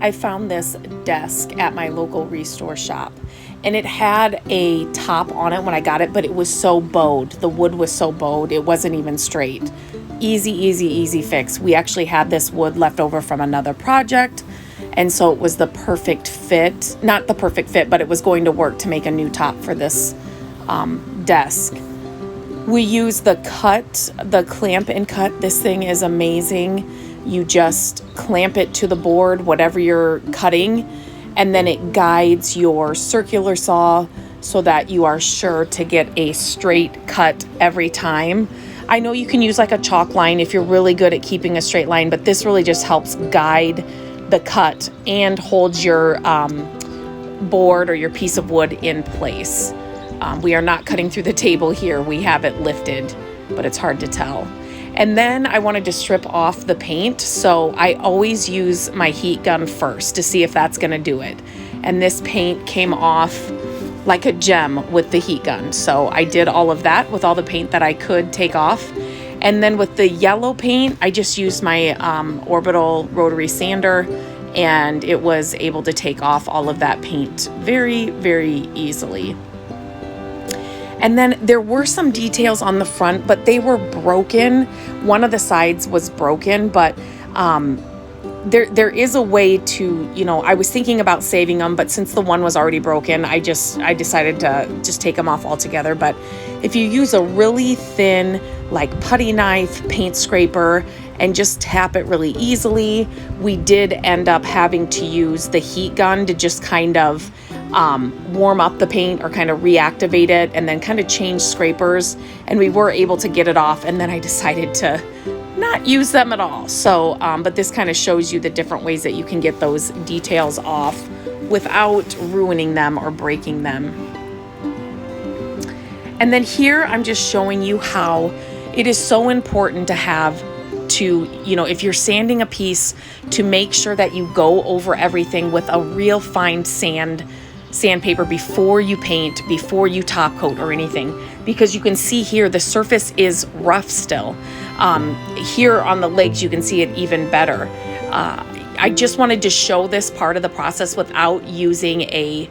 I found this desk at my local restore shop, and it had a top on it when I got it, but it was so bowed. The wood was so bowed, it wasn't even straight. Easy fix. We actually had this wood left over from another project, and so it was the perfect fit. Not the perfect fit, but it was going to work to make a new top for this desk. We use the clamp and cut. This thing is amazing. You just clamp it to the board, whatever you're cutting, and then it guides your circular saw so that you are sure to get a straight cut every time. I know you can use like a chalk line if you're really good at keeping a straight line, but this really just helps guide the cut and holds your board or your piece of wood in place. We are not cutting through the table here. We have it lifted, but it's hard to tell. And then I wanted to strip off the paint, so I always use my heat gun first to see if that's gonna do it. And this paint came off like a gem with the heat gun. So I did all of that with all the paint that I could take off. And then with the yellow paint, I just used my orbital rotary sander, and it was able to take off all of that paint very easily. And then there were some details on the front, but they were broken. One of the sides was broken, but there is a way to, I was thinking about saving them, but since the one was already broken, I decided to just take them off altogether. But if you use a really thin, like putty knife, paint scraper, and just tap it really easily, we did end up having to use the heat gun to just kind of warm up the paint or kind of reactivate it, and then kind of change scrapers, and we were able to get it off. And then I decided to not use them at all. So but this kind of shows you the different ways that you can get those details off without ruining them or breaking them. And then here I'm just showing you how it is so important to have if you're sanding a piece, to make sure that you go over everything with a real fine sandpaper before you paint, before you top coat or anything, because you can see here the surface is rough still. Here on the legs you can see it even better. I just wanted to show this part of the process without using like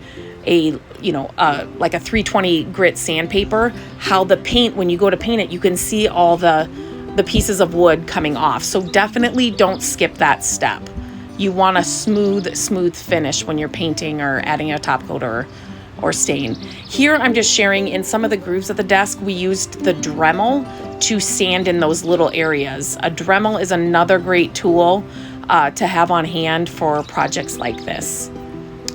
a 320 grit sandpaper, how the paint, when you go to paint it, you can see all the pieces of wood coming off. So definitely don't skip that step. You want a smooth finish when you're painting or adding a top coat or stain. Here I'm just sharing in some of the grooves of the desk, we used the Dremel to sand in those little areas. A Dremel is another great tool to have on hand for projects like this.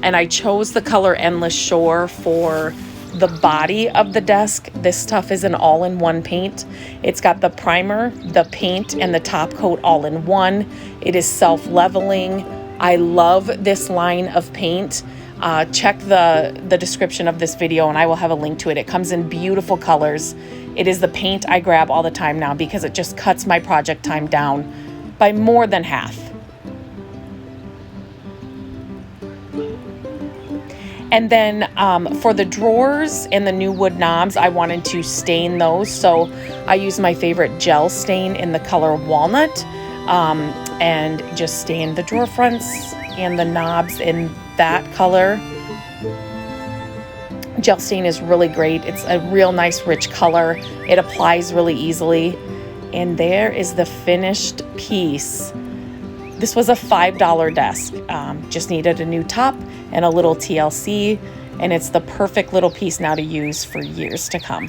And I chose the color Endless Shore for the body of the desk. This stuff is an all-in-one paint. It's got the primer, the paint, and the top coat all in one. It is self-leveling. I love this line of paint. Check the description of this video and I will have a link to it. It comes in beautiful colors. It is the paint I grab all the time now because it just cuts my project time down by more than half. And then for the drawers and the new wood knobs, I wanted to stain those. So I used my favorite gel stain in the color Walnut, and just stain the drawer fronts and the knobs in that color. Gel stain is really great. It's a real nice rich color. It applies really easily. And there is the finished piece. This was a $5 desk. Just needed a new top and a little TLC, and it's the perfect little piece now to use for years to come.